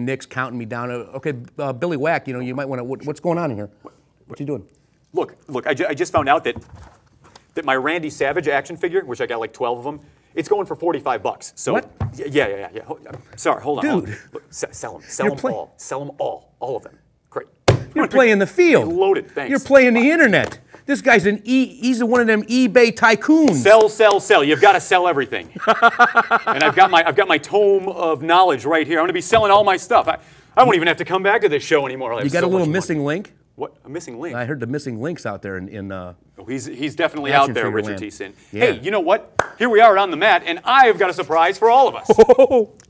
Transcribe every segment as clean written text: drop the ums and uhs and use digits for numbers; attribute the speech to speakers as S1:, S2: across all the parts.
S1: Nick's counting me down. Okay, Billy Wack, you know, you might want to. What's going on in here? What you doing?
S2: Look, I just found out that my Randy Savage action figure, which I got like 12 of them, it's going for $45. So
S1: what?
S2: Yeah. Sorry, hold on.
S1: Dude.
S2: Look, sell them all. Sell them all of them. Great.
S1: You're playing the field.
S2: Loaded, thanks.
S1: You're playing the internet. This guy's he's one of them eBay tycoons.
S2: Sell. You've got to sell everything. And I've got my tome of knowledge right here. I'm going to be selling all my stuff. I won't even have to come back to this show anymore.
S1: You got a little missing link?
S2: What? A missing link?
S1: I heard the missing links out there in
S2: oh, he's definitely out there, Ritchard T. Sin.
S1: Yeah.
S2: Hey, you know what? Here we are on the mat, and I've got a surprise for all of us.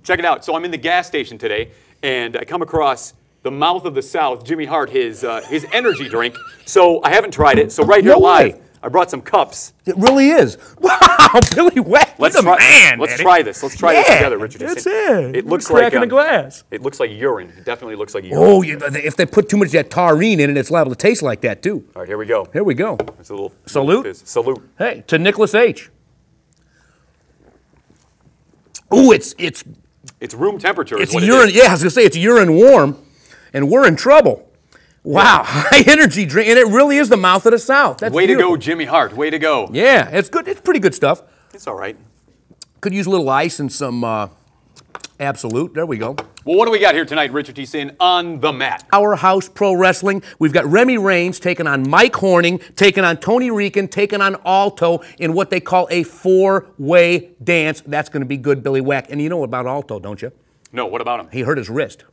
S2: Check it out. So I'm in the gas station today, and I come across the Mouth of the South, Jimmy Hart, his energy drink. So I haven't tried it. So right here live, I brought some cups.
S1: It really is. Wow, Billy Wack,
S2: let's try this. Let's try this together, Ritchard.
S1: That's it.
S2: It looks like
S1: cracking a glass.
S2: It looks like urine. It definitely looks like urine.
S1: Oh, if they put too much of that taurine in it, it's liable to taste like that too.
S2: All right, here we go.
S1: Here we go.
S2: It's a little
S1: salute.
S2: Salute.
S1: Hey, to Nicholas H. Ooh, it's
S2: room temperature.
S1: It's urine. Yeah, I was gonna say it's urine warm, and we're in trouble. Wow, high energy drink, and it really is the Mouth of the South. That's
S2: way
S1: beautiful.
S2: to go, Jimmy Hart. Way to go.
S1: Yeah, it's good. It's pretty good stuff.
S2: It's all right.
S1: Could use a little ice and some Absolute. There we go.
S2: Well, what do we got here tonight, Ritchard T. Sin, on the mat?
S1: Powerhouse Pro Wrestling. We've got Remy Reigns taking on Mike Horning, taking on Tony Rican, taking on Alto in what they call a four-way dance. That's going to be good, Billy Wack. And you know about Alto, don't you?
S2: No, what about him?
S1: He hurt his wrist.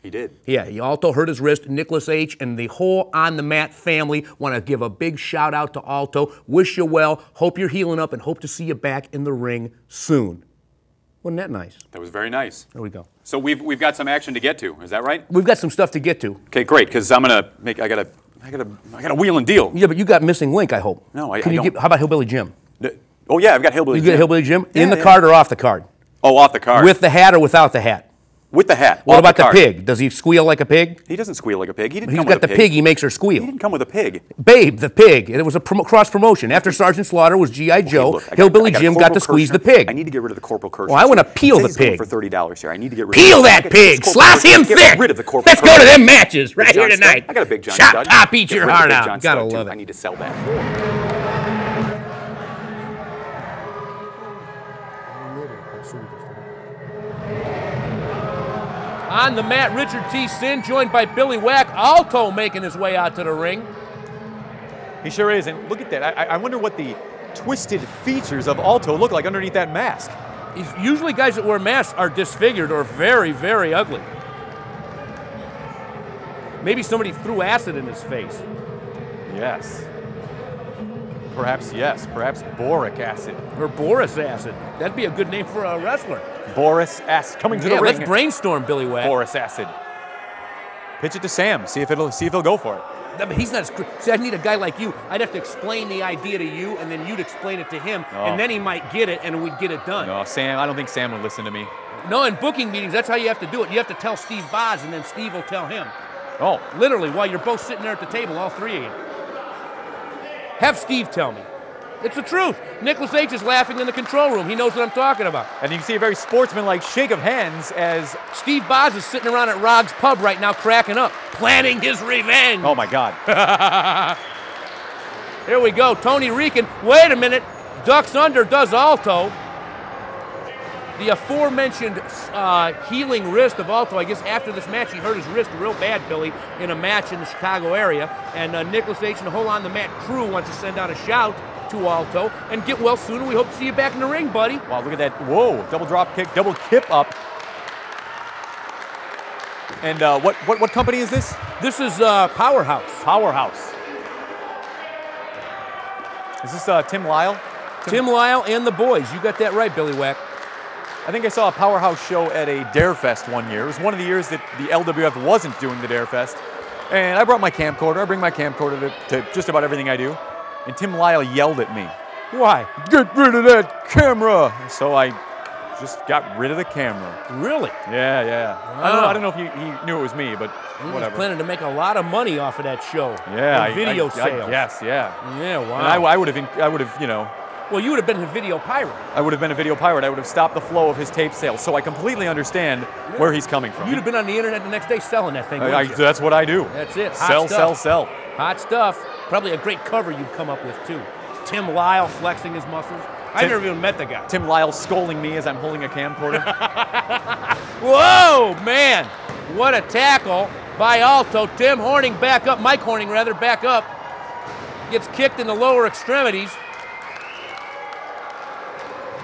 S2: He did.
S1: Yeah, he Alto hurt his wrist. Nicholas H. and the whole On the Mat family want to give a big shout out to Alto. Wish you well. Hope you're healing up and hope to see you back in the ring soon. Wasn't that nice?
S2: That was very nice.
S1: There we go.
S2: So we've got some action to get to. Is that right?
S1: We've got some stuff to get to.
S2: Okay, great. Because I gotta wheel and deal.
S1: Yeah, but you got missing link, I hope.
S2: No, I don't.
S1: How about Hillbilly Jim?
S2: Oh yeah, I've got Hillbilly Jim.
S1: You get Hillbilly Jim
S2: Yeah,
S1: in the card or off the card?
S2: Oh, off the card.
S1: With the hat or without the hat?
S2: With the hat.
S1: What about the pig? Does he squeal like a pig?
S2: He doesn't squeal like a pig. He didn't
S1: He's
S2: come
S1: got
S2: with a
S1: the
S2: pig.
S1: pig. He makes her squeal.
S2: He didn't come with a pig.
S1: Babe, the pig. It was a cross promotion. After Sergeant Slaughter was G.I. Joe,
S2: Look,
S1: Hillbilly Jim got to squeeze the pig.
S2: I need to get rid of the Corporal Curse.
S1: Well, I want to peel the pig.
S2: For $30 here. I need to get rid
S1: Peel
S2: of
S1: that pig. Slice him thick.
S2: Get rid of the Corporal
S1: Let's go to them matches right here tonight.
S2: I got a big John
S1: Chop,
S2: Stud.
S1: top, eat
S2: Get
S1: your
S2: rid of
S1: heart
S2: Big
S1: out.
S2: John
S1: Gotta
S2: Stud,
S1: love
S2: too.
S1: it.
S2: I need to sell that.
S1: On the mat, Ritchard T. Sin, joined by Billy Wack. Alto making his way out to the ring.
S3: He sure is, and look at that. I wonder what the twisted features of Alto look like underneath that mask.
S1: Usually guys that wear masks are disfigured or very, very ugly. Maybe somebody threw acid in his face.
S3: Yes. Perhaps, yes. Perhaps boric acid.
S1: Or Boris acid. That'd be a good name for a wrestler.
S3: Boris acid coming to the ring.
S1: Let's brainstorm, Billy Wack.
S3: Boris acid. Pitch it to Sam. See if he'll go for it.
S1: No, but he's not. See, I need a guy like you. I'd have to explain the idea to you, and then you'd explain it to him, and then he might get it, and we'd get it done.
S3: No, Sam. I don't think Sam would listen to me.
S1: No, in booking meetings, that's how you have to do it. You have to tell Steve Boz, and then Steve will tell him.
S3: Oh.
S1: Literally, while you're both sitting there at the table, all three of you. Have Steve tell me. It's the truth. Nicholas H. is laughing in the control room. He knows what I'm talking about.
S3: And you can see a very sportsmanlike shake of hands as
S1: Steve Boz is sitting around at Rog's Pub right now cracking up, planning his revenge.
S3: Oh, my God.
S1: Here we go. Tony Rican. Wait a minute. Ducks under, does Alto. The aforementioned healing wrist of Alto, I guess after this match, he hurt his wrist real bad, Billy, in a match in the Chicago area. And Nicholas H. and the whole On the Mat crew wants to send out a shout to Alto and get well soon, and we hope to see you back in the ring, buddy.
S3: Wow, look at that. Whoa, double drop kick, double kip up. And what company is this?
S1: This is Powerhouse.
S3: Powerhouse. Is this Tim Lyle?
S1: Tim Lyle and the boys. You got that right, Billy Wack.
S3: I think I saw a Powerhouse show at a Dare Fest one year. It was one of the years that the LWF wasn't doing the Dare Fest. And I brought my camcorder. I bring my camcorder to just about everything I do. And Tim Lyle yelled at me.
S1: Why?
S3: Get rid of that camera! So I just got rid of the camera.
S1: Really?
S3: Yeah.
S1: Wow.
S3: I don't know if he knew it was me, but
S1: He
S3: whatever.
S1: was planning to make a lot of money off of that show.
S3: Yeah,
S1: And video sales.
S3: Yes, yeah.
S1: Yeah, wow.
S3: And I would have, you know.
S1: Well, you would have been a video pirate.
S3: I would have been a video pirate. I would have stopped the flow of his tape sales. So I completely understand where he's coming from.
S1: You'd have been on the internet the next day selling that thing, wouldn't you?
S3: That's what I do.
S1: That's it.
S3: Sell, sell, sell.
S1: Hot stuff. Probably a great cover you'd come up with, too. Tim Lyle flexing his muscles. I never even met the guy.
S3: Tim Lyle scolding me as I'm holding a camcorder.
S1: Whoa, man. What a tackle by Alto. Tim Horning back up. Mike Horning, rather, back up. Gets kicked in the lower extremities.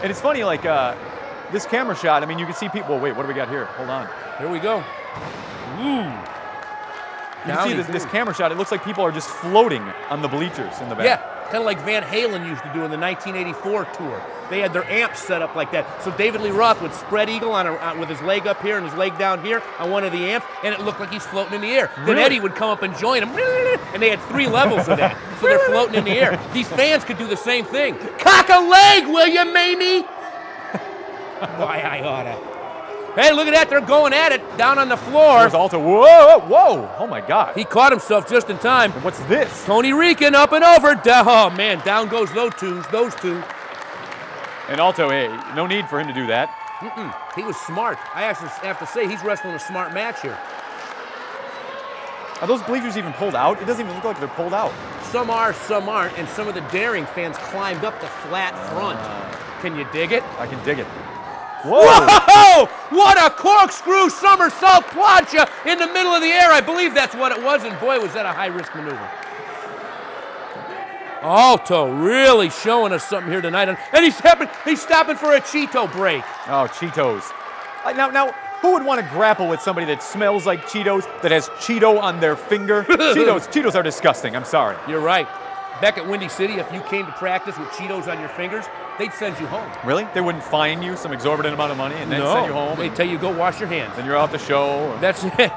S3: And it's funny, like, this camera shot, I mean, you can see people. Wait, what do we got here? Hold on.
S1: Here we go. Ooh.
S3: You can see this camera shot. It looks like people are just floating on the bleachers in the back.
S1: Yeah, kind of like Van Halen used to do in the 1984 tour. They had their amps set up like that. So David Lee Roth would spread eagle with his leg up here and his leg down here on one of the amps, and it looked like he's floating in the air. Then Eddie would come up and join him, and they had 3 levels of that. So they're floating in the air. These fans could do the same thing. Cock a leg, will you, Mamie? Why, I oughta. Hey, look at that. They're going at it down on the floor.
S3: There's Alto. Whoa, whoa. Oh, my God.
S1: He caught himself just in time.
S3: And what's this?
S1: Tony Rican up and over. Oh, man, down goes those two.
S3: And Alto, hey, no need for him to do that.
S1: He was smart. I actually have to say he's wrestling a smart match here.
S3: Are those bleachers even pulled out? It doesn't even look like they're pulled out.
S1: Some are, some aren't, and some of the daring fans climbed up the flat front. Can you dig it?
S3: I can dig it.
S1: Whoa! Whoa! What a corkscrew somersault plancha in the middle of the air. I believe that's what it was, and boy, was that a high-risk maneuver. Alto really showing us something here tonight, and he's stopping for a Cheeto break.
S3: Oh, Cheetos. Now, who would want to grapple with somebody that smells like Cheetos, that has Cheeto on their finger? Cheetos are disgusting. I'm sorry.
S1: You're right. Back at Windy City, if you came to practice with Cheetos on your fingers, they'd send you home.
S3: Really? They wouldn't fine you some exorbitant amount of money and then send you home?
S1: They tell you go wash your hands.
S3: Then you're out the show.
S1: That's it.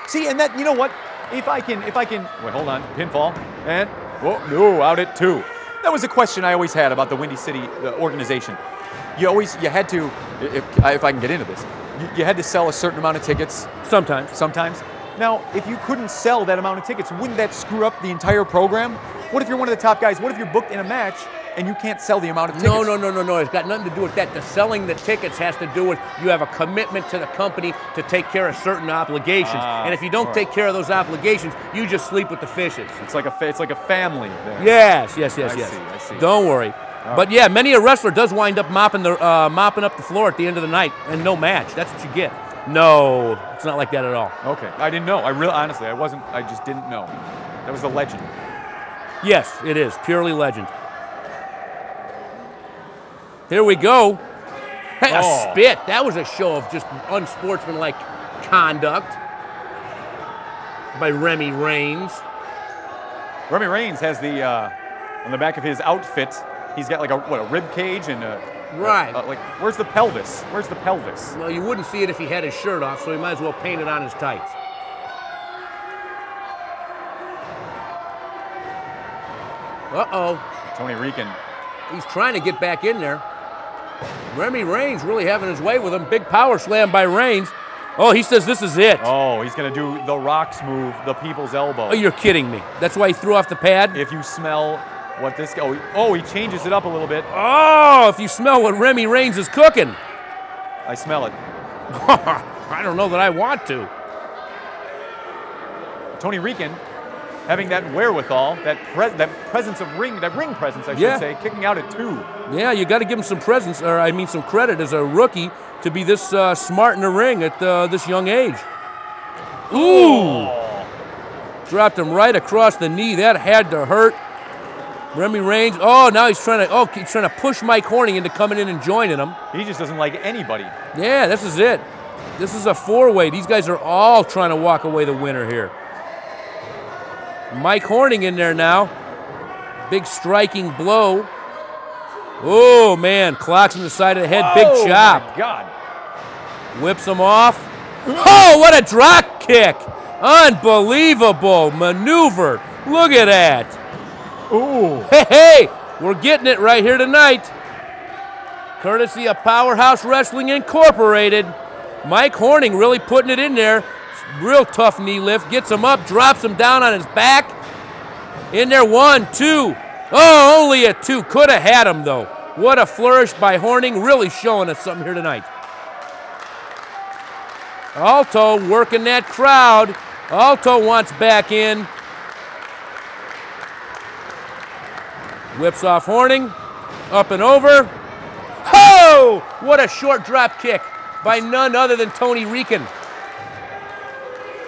S3: See, and that, you know what? If I can, wait, hold on, pinfall, and, whoa, no, out at 2. That was a question I always had about the Windy City organization. You had to, if I can get into this, you had to sell a certain amount of tickets. Sometimes. Now, if you couldn't sell that amount of tickets, wouldn't that screw up the entire program? What if you're one of the top guys? What if you're booked in a match and you can't sell the amount of tickets?
S1: No. It's got nothing to do with that. The selling the tickets has to do with you have a commitment to the company to take care of certain obligations. And if you don't take care of those obligations, you just sleep with the fishes.
S3: It's like a family there.
S1: Yes.
S3: I see.
S1: Don't worry. But yeah, many a wrestler does wind up mopping up the floor at the end of the night and no match. That's what you get. No, it's not like that at all.
S3: Okay, I didn't know. Honestly, I just didn't know. That was the legend.
S1: Yes, it is. Purely legend. Here we go. Hey, a spit. That was a show of just unsportsmanlike conduct by Remy Reigns.
S3: Remy Reigns has the, on the back of his outfit, he's got like a rib cage and
S1: right.
S3: Where's the pelvis? Where's the pelvis?
S1: Well, you wouldn't see it if he had his shirt off, so he might as well paint it on his tights. Uh-oh.
S3: Tony Rican.
S1: He's trying to get back in there. Remy Reigns really having his way with him. Big power slam by Reigns. Oh, he says this is it.
S3: Oh, he's going to do the Rock's move, the people's elbow.
S1: Oh, you're kidding me. That's why he threw off the pad?
S3: If you smell what this guy... Oh, he changes it up a little bit.
S1: Oh, if you smell what Remy Reigns is cooking.
S3: I smell it.
S1: I don't know that I want to.
S3: Tony Rican having that wherewithal, that presence of ring, that ring presence, I should say, kicking out at 2.
S1: Yeah, you got to give him some presence, or I mean some credit as a rookie to be this smart in the ring at this young age. Ooh! Dropped him right across the knee. That had to hurt. Remy Reigns. Oh, now he's trying to push Mike Horning into coming in and joining him.
S3: He just doesn't like anybody.
S1: Yeah, this is it. This is a 4-way. These guys are all trying to walk away the winner here. Mike Horning in there now. Big striking blow. Oh, man. Clocks him the side of the head. Big chop.
S3: Oh, my God.
S1: Whips him off. Oh, what a drop kick. Unbelievable maneuver. Look at that.
S3: Ooh.
S1: Hey, we're getting it right here tonight. Courtesy of Powerhouse Wrestling Incorporated. Mike Horning really putting it in there. Real tough knee lift. Gets him up, drops him down on his back. In there, 1, 2, Oh, only a 2. Could have had him, though. What a flourish by Horning, really showing us something here tonight. Alto working that crowd. Alto wants back in. Whips off Horning. Up and over. Oh! What a short drop kick by none other than Tony Rican.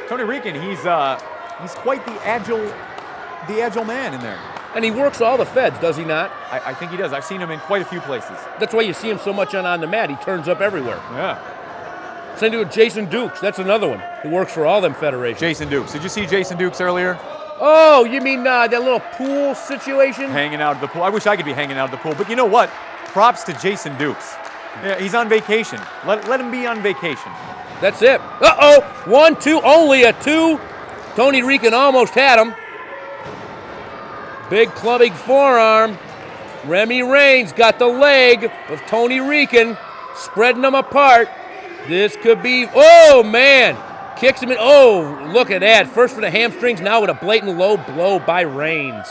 S3: Tony Rican, he's quite the agile man in there.
S1: And he works all the feds, does he not?
S3: I think he does. I've seen him in quite a few places.
S1: That's why you see him so much on the mat. He turns up everywhere.
S3: Yeah.
S1: Same thing with Jason Dukes. That's another one who works for all them federations.
S3: Jason Dukes. Did you see Jason Dukes earlier?
S1: Oh, you mean that little pool situation?
S3: Hanging out at the pool. I wish I could be hanging out at the pool. But you know what? Props to Jason Dukes. Yeah, he's on vacation. Let him be on vacation.
S1: That's it. Uh-oh. 1, 2, only a 2. Tony Rican almost had him. Big clubbing forearm. Remy Reigns got the leg of Tony Rican, spreading them apart. This could be, oh man. Kicks him in, oh, look at that. First for the hamstrings, now with a blatant low blow by Reigns.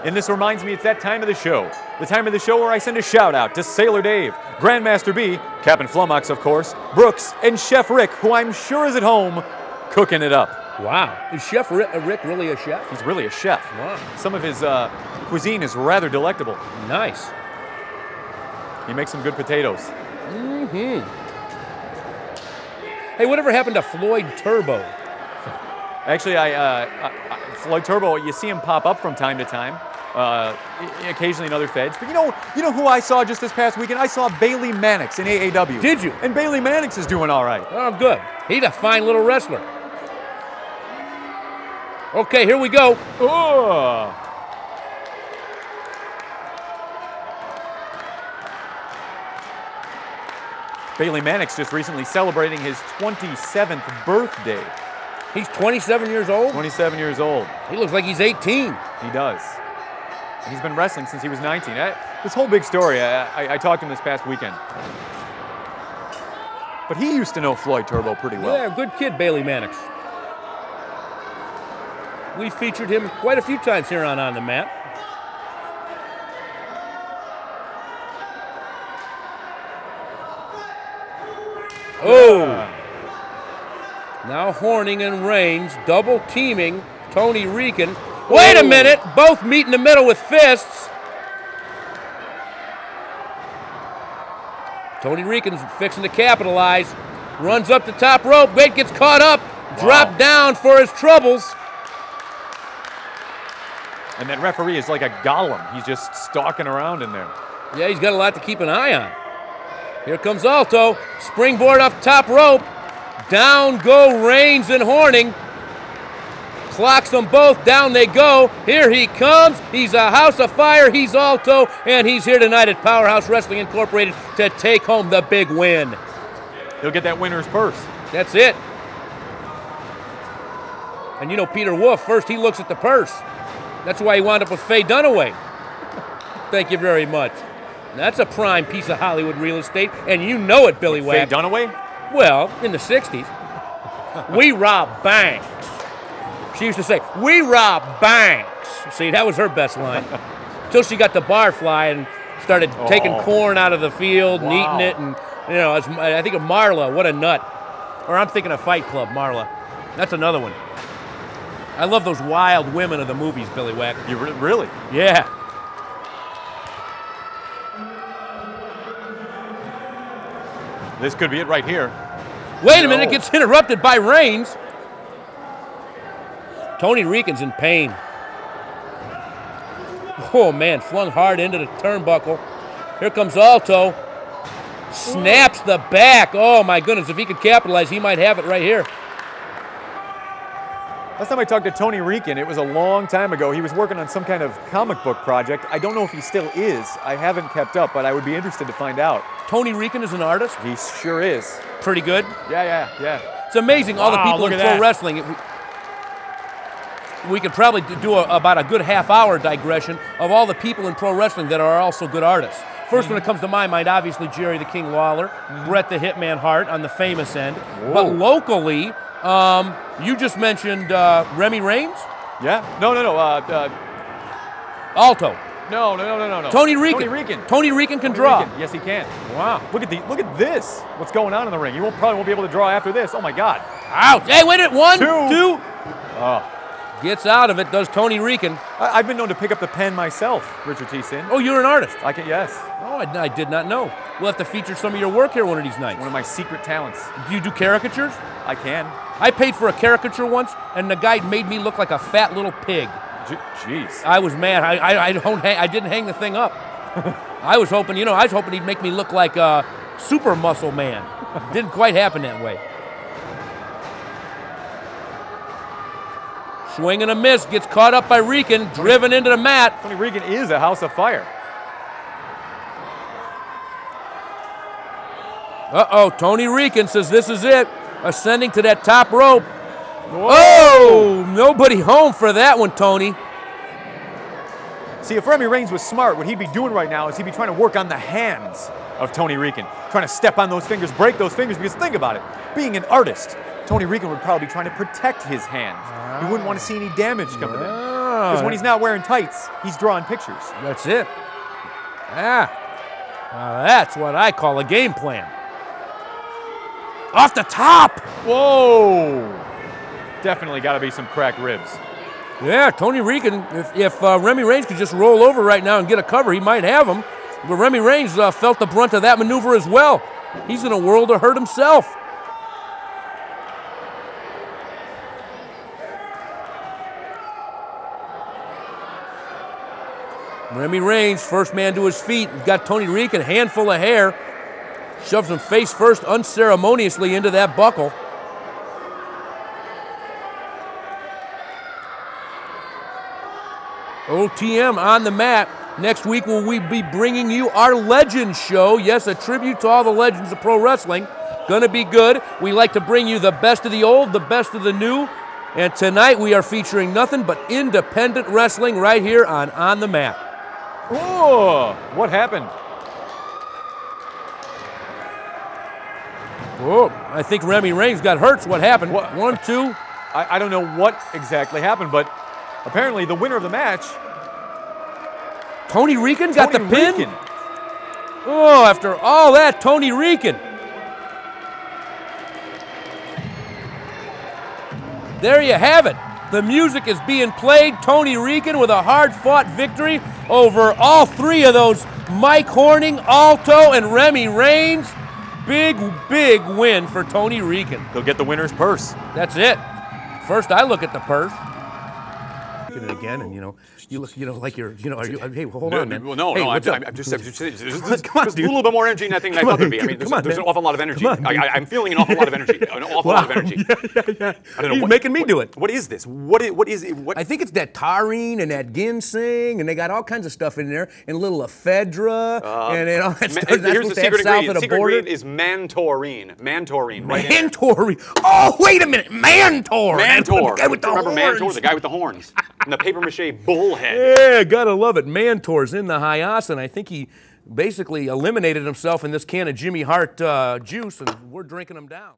S3: And this reminds me, it's that time of the show. The time of the show where I send a shout out to Sailor Dave, Grandmaster B, Captain Flummox, of course, Brooks, and Chef Rick, who I'm sure is at home cooking it up.
S1: Wow. Is Chef Rick really a chef?
S3: He's really a chef.
S1: Wow.
S3: Some of his cuisine is rather delectable.
S1: Nice.
S3: He makes some good potatoes.
S1: Mm-hmm. Hey, whatever happened to Floyd Turbo?
S3: Actually, Floyd Turbo, you see him pop up from time to time, occasionally in other feds. But you know who I saw just this past weekend? I saw Bailey Mannix in AAW.
S1: Did you?
S3: And Bailey Mannix is doing all right.
S1: Oh, good. He's a fine little wrestler. Okay, here we go.
S3: Oh. Bailey Mannix just recently celebrating his 27th birthday.
S1: He's 27 years old?
S3: 27 years old.
S1: He looks like he's 18.
S3: He does. He's been wrestling since he was 19. This whole big story, I talked to him this past weekend. But he used to know Floyd Turbo pretty well.
S1: Yeah, good kid, Bailey Mannix. We featured him quite a few times here on the Mat. Oh! Now Horning and Reigns double teaming Tony Rican. Wait a minute! Both meet in the middle with fists. Tony Rican's fixing to capitalize. Runs up the top rope. Wait, gets caught up. Dropped down for his troubles.
S3: And that referee is like a golem. He's just stalking around in there.
S1: Yeah, he's got a lot to keep an eye on. Here comes Alto. Springboard off the top rope. Down go Reigns and Horning. Clocks them both. Down they go. Here he comes. He's a house of fire. He's Alto. And he's here tonight at Powerhouse Wrestling Incorporated to take home the big win.
S3: He'll get that winner's purse.
S1: That's it. And you know Peter Wolf, first he looks at the purse. That's why he wound up with Faye Dunaway. Thank you very much. That's a prime piece of Hollywood real estate, and you know it, Billy Webb.
S3: Faye Dunaway?
S1: Well, in the 60s. We rob banks. She used to say, we rob banks. See, that was her best line. Until she got the bar fly and started taking corn out of the field and eating it. And, you know, I think of Marla, what a nut. Or I'm thinking of Fight Club, Marla. That's another one. I love those wild women of the movies, Billy Wack.
S3: You really?
S1: Yeah.
S3: This could be it right here.
S1: Wait a minute, gets interrupted by Reigns. Tony Rican's in pain. Oh man, flung hard into the turnbuckle. Here comes Alto. Snaps the back. Oh my goodness, if he could capitalize, he might have it right here.
S3: Last time I talked to Tony Rican, it was a long time ago. He was working on some kind of comic book project. I don't know if he still is. I haven't kept up, but I would be interested to find out.
S1: Tony Rican is an artist?
S3: He sure is.
S1: Pretty good?
S3: Yeah.
S1: It's amazing all the people in pro wrestling. We could probably do about a good half-hour digression of all the people in pro wrestling that are also good artists. First one that comes to my mind, obviously, Jerry the King Lawler, Bret the Hitman Hart on the famous end. Whoa. But locally, you just mentioned Remy Reigns?
S3: Yeah. No.
S1: Alto.
S3: No.
S1: Tony Rican. Tony Rican can draw.
S3: Rican. Yes, he can.
S1: Wow.
S3: Look at this. What's going on in the ring? You probably won't be able to draw after this. Oh my God.
S1: Ouch. Hey, wait a minute. One, two.
S3: Oh.
S1: Gets out of it, does Tony Rican.
S3: I've been known to pick up the pen myself, Richard T. Sin.
S1: Oh, you're an artist.
S3: I can, yes.
S1: Oh, I did not know. We'll have to feature some of your work here one of these nights.
S3: One of my secret talents.
S1: Do you do caricatures?
S3: I can.
S1: I paid for a caricature once, and the guy made me look like a fat little pig.
S3: Jeez.
S1: I was mad. I didn't hang the thing up. I was hoping he'd make me look like a super muscle man. Didn't quite happen that way. Swing and a miss, gets caught up by Rican, driven into the mat.
S3: Tony Rican is a house of fire.
S1: Uh-oh, Tony Rican says this is it. Ascending to that top rope.
S3: Whoa.
S1: Oh, nobody home for that one, Tony.
S3: See, if Remy Reigns was smart, what he'd be doing right now is he'd be trying to work on the hands of Tony Rican. Trying to step on those fingers, break those fingers, because think about it. Being an artist, Tony Rican would probably be trying to protect his hands. He wouldn't want to see any damage come to them. Because when he's not wearing tights, he's drawing pictures.
S1: That's it. That's what I call a game plan. Off the top.
S3: Whoa. Definitely got to be some cracked ribs.
S1: Yeah, Tony Rican, if Remy Reigns could just roll over right now and get a cover, he might have him. But Remy Reigns felt the brunt of that maneuver as well. He's in a world of hurt himself. Remy Reigns, first man to his feet. He's got Tony Rican, handful of hair. Shoves him face first unceremoniously into that buckle. OTM on the mat. Next week we'll be bringing you our Legends show. Yes, a tribute to all the legends of pro wrestling. Gonna be good. We like to bring you the best of the old, the best of the new. And tonight we are featuring nothing but independent wrestling right here on the Mat.
S3: Oh, what happened?
S1: Oh, I think Remy Reigns got hurt. What happened?
S3: What?
S1: 1, 2.
S3: I don't know what exactly happened, but apparently the winner of the match,
S1: Tony Rican got the pin?
S3: Rican.
S1: Oh, after all that, Tony Rican. There you have it. The music is being played. Tony Rican with a hard-fought victory over all three of those Mike Horning, Alto, and Remy Reigns. Big, big win for Tony Rican.
S3: He'll get the winner's purse.
S1: That's it. First, I look at the purse. Look at it again, and you look, like you're, are you? Hey, well, hold on, man.
S2: Well, no,
S1: hey,
S2: no.
S1: what's up?
S2: I'm just
S1: Come on,
S2: there's
S1: dude.
S2: a little bit more energy than I think I thought there'd be. I mean, there's an awful lot of energy. I'm feeling an awful lot of energy. An awful lot of energy.
S1: Yeah.
S2: I don't know.
S1: He's making me do it.
S2: What is this? What is it?
S1: I think it's that taurine and that ginseng, and they got all kinds of stuff in there, and a little ephedra, and all that stuff.
S2: Here's the secret ingredient. The secret ingredient is mantaurine. Mantaurine. Right in there.
S1: Mantaurine. Oh, wait a minute. Mantor.
S2: Mantor.
S1: The guy with the
S2: Remember
S1: horns.
S2: Mantor, the guy with the horns, and the papier-mâché bullhead.
S1: Yeah, gotta love it. Mantor's in the Hyacin. I think he basically eliminated himself in this can of Jimmy Hart juice, and we're drinking him down.